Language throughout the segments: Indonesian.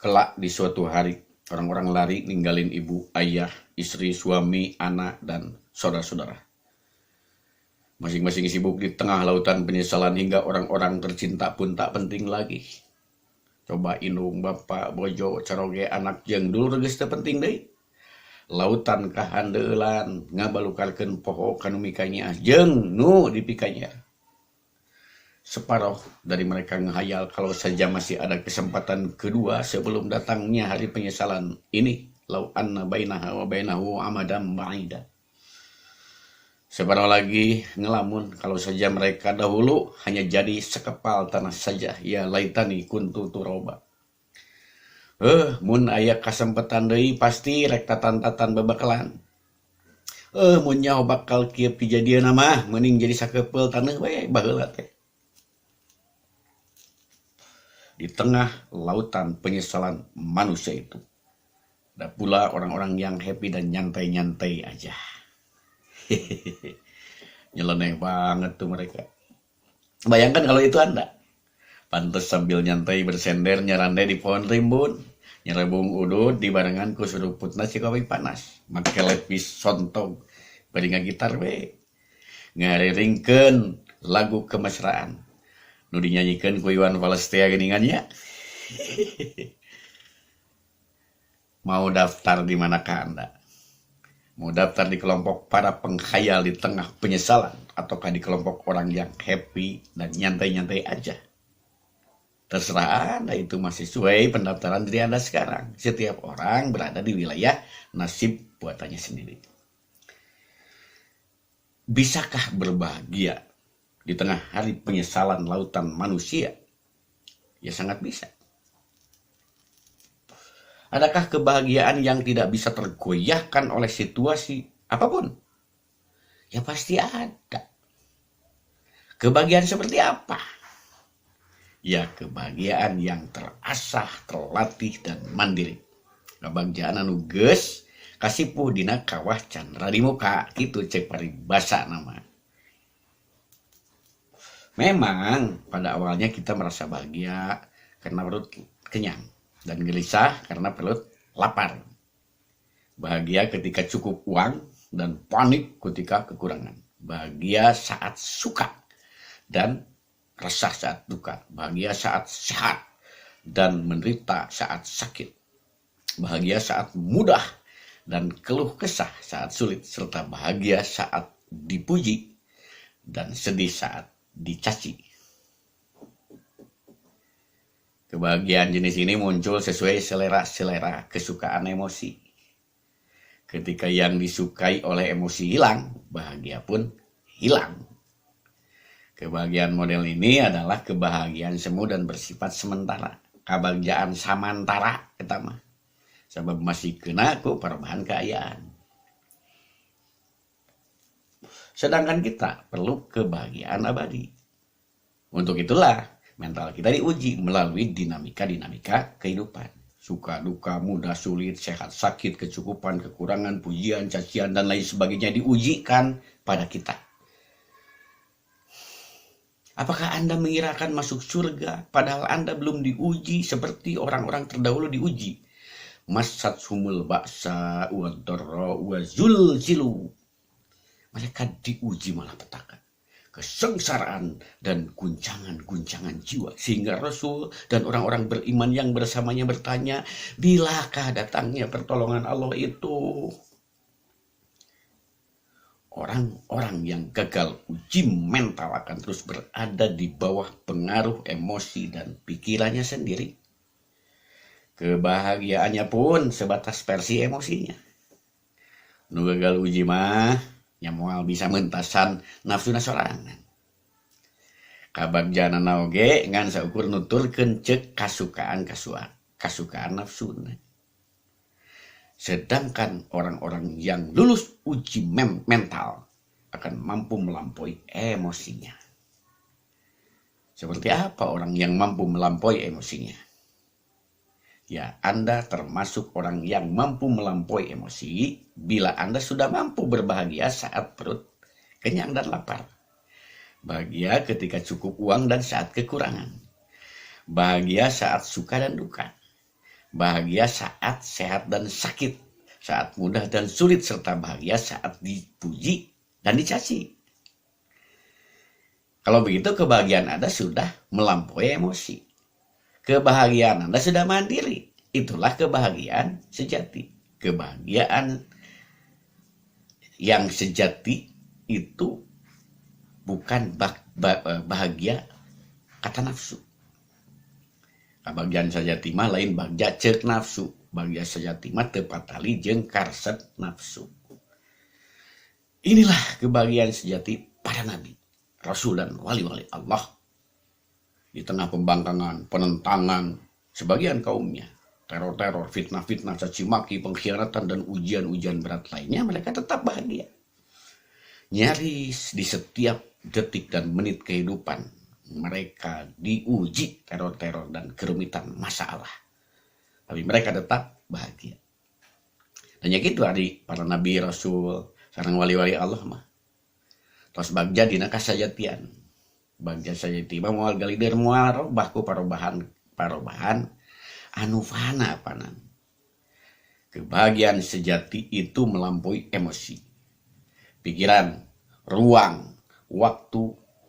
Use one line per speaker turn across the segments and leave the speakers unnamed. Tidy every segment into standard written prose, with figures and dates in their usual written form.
Kelak di suatu hari, orang-orang lari ninggalin ibu, ayah, istri, suami, anak, dan saudara-saudara. Masing-masing sibuk di tengah lautan penyesalan hingga orang-orang tercinta pun tak penting lagi. Coba indung, bapak, bojo, caroge, anak jeung dulu reges teu penting deui. Lautan kahandeulan ngabalukarkeun poho kanu mikanya jeung nu dipikanya. Separuh dari mereka ngehayal kalau saja masih ada kesempatan kedua sebelum datangnya hari penyesalan ini. Lau anna bainaha wa bainahu amadan ba'ida. Separuh lagi ngelamun kalau saja mereka dahulu hanya jadi sekepal tanah saja. Ya laitani kuntu turoba. Mun aya kasempatan deui pasti rek tatan-tatan babakalan. Mun nyaho bakal kieu kejadian mah mending jadi sakepeul taneuh we baheula teh. Di tengah lautan penyesalan manusia itu, ada pula orang-orang yang happy dan nyantai-nyantai aja. Nyeleneh banget tuh mereka. Bayangkan kalau itu Anda. Pantes sambil nyantai bersender nyerandai di pohon rimbun, nyerebung udud di barengan ku suruputna si kopi panas, make lepis sontong, beringa gitar we. Ngariringkeun lagu kemesraan. Nu dinyanyikeun ku Iwan Palestia geuningannya. Mau daftar di manakah Anda? Mau daftar di kelompok para penghayal di tengah penyesalan ataukah di kelompok orang yang happy dan nyantai-nyantai aja? Terserah Anda, itu masih sesuai pendaftaran diri Anda sekarang. Setiap orang berada di wilayah nasib buatannya sendiri. Bisakah berbahagia di tengah hari penyesalan lautan manusia? Ya sangat bisa. Adakah kebahagiaan yang tidak bisa tergoyahkan oleh situasi apapun? Ya pasti ada. Kebahagiaan seperti apa? Ya kebahagiaan yang terasah, terlatih, dan mandiri. Kebahagiaan anu geus kasipuh dina kawah candra di muka, gitu cek paribasa nama. Memang pada awalnya kita merasa bahagia karena perut kenyang dan gelisah karena perut lapar. Bahagia ketika cukup uang dan panik ketika kekurangan. Bahagia saat suka dan resah saat duka. Bahagia saat sehat dan menderita saat sakit. Bahagia saat mudah dan keluh kesah saat sulit. Serta bahagia saat dipuji dan sedih saat dicaci. Kebahagiaan jenis ini muncul sesuai selera-selera kesukaan emosi. Ketika yang disukai oleh emosi hilang, bahagia pun hilang. Kebahagiaan model ini adalah kebahagiaan semu dan bersifat sementara. Kebahagiaan samantara eta mah. Sebab masih kena ku perubahan keayaan. Sedangkan kita perlu kebahagiaan abadi. Untuk itulah mental kita diuji melalui dinamika-dinamika kehidupan. Suka, duka, mudah, sulit, sehat, sakit, kecukupan, kekurangan, pujian, cacian, dan lain sebagainya diujikan pada kita. Apakah Anda mengira akan masuk surga padahal Anda belum diuji seperti orang-orang terdahulu diuji? Masatsumul ba'sa wa dharra wa zulzilu. Mereka diuji malapetaka, kesengsaraan dan guncangan-guncangan jiwa. Sehingga Rasul dan orang-orang beriman yang bersamanya bertanya, bilakah datangnya pertolongan Allah itu? Orang-orang yang gagal uji mental akan terus berada di bawah pengaruh emosi dan pikirannya sendiri. Kebahagiaannya pun sebatas versi emosinya. Nu gagal uji mah nya moal bisa mentasan nafsuna sorangan. Kabagjaana oge ngan saukur nuturkeun ceuk kasukaan nafsuna. Sedangkan orang-orang yang lulus uji mental akan mampu melampaui emosinya. Seperti apa orang yang mampu melampaui emosinya? Ya, Anda termasuk orang yang mampu melampaui emosi bila Anda sudah mampu berbahagia saat perut kenyang dan lapar. Bahagia ketika cukup uang dan saat kekurangan. Bahagia saat suka dan duka. bahagia saat sehat dan sakit, saat mudah dan sulit, serta bahagia saat dipuji dan dicaci. Kalau begitu kebahagiaan Anda sudah melampaui emosi. Kebahagiaan Anda sudah mandiri. Itulah kebahagiaan sejati. Kebahagiaan yang sejati itu bukan bahagia kata nafsu. Kebahagiaan sejati mah lain bahagia ceuk nafsu. Bahagia sejati mah teu patali jeung karset nafsu. Inilah kebahagiaan sejati para nabi, rasul, dan wali-wali Allah. Di tengah pembangkangan, penentangan sebagian kaumnya, teror-teror, fitnah-fitnah, caci maki, pengkhianatan, dan ujian-ujian berat lainnya, mereka tetap bahagia. Nyaris di setiap detik dan menit kehidupan mereka diuji teror-teror dan kerumitan masalah, tapi mereka tetap bahagia. Dan ya gitu hari para nabi, rasul, sareng wali-wali Allah mah tos bagja dina kasajatian. Bagja sajati mah moal galidir moal robah ku parobahan anu fana panan. Kebahagiaan sejati itu melampaui emosi, pikiran, ruang, waktu,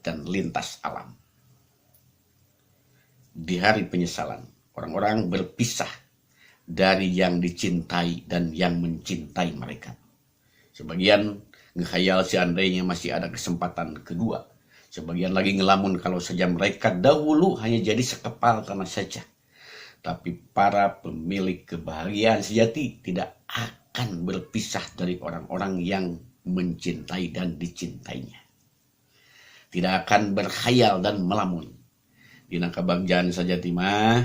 dan lintas alam. Di hari penyesalan, orang-orang berpisah dari yang dicintai dan yang mencintai mereka. Sebagian ngehayal seandainya masih ada kesempatan kedua. Sebagian lagi ngelamun kalau saja mereka dahulu hanya jadi sekepal tanah saja. Tapi para pemilik kebahagiaan sejati tidak akan berpisah dari orang-orang yang mencintai dan dicintainya. Tidak akan berkhayal dan melamun. Dina kebahagiaan sejati mah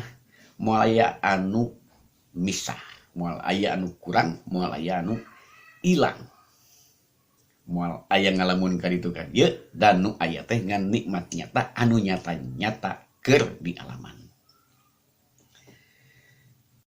moal aya anu misah, moal aya anu kurang, moal aya anu ilang. Moal aya ngalamun ka ditu kan. Ye, dan nu aya teh ngan nikmat nyata anu nyata-nyata keur di alaman.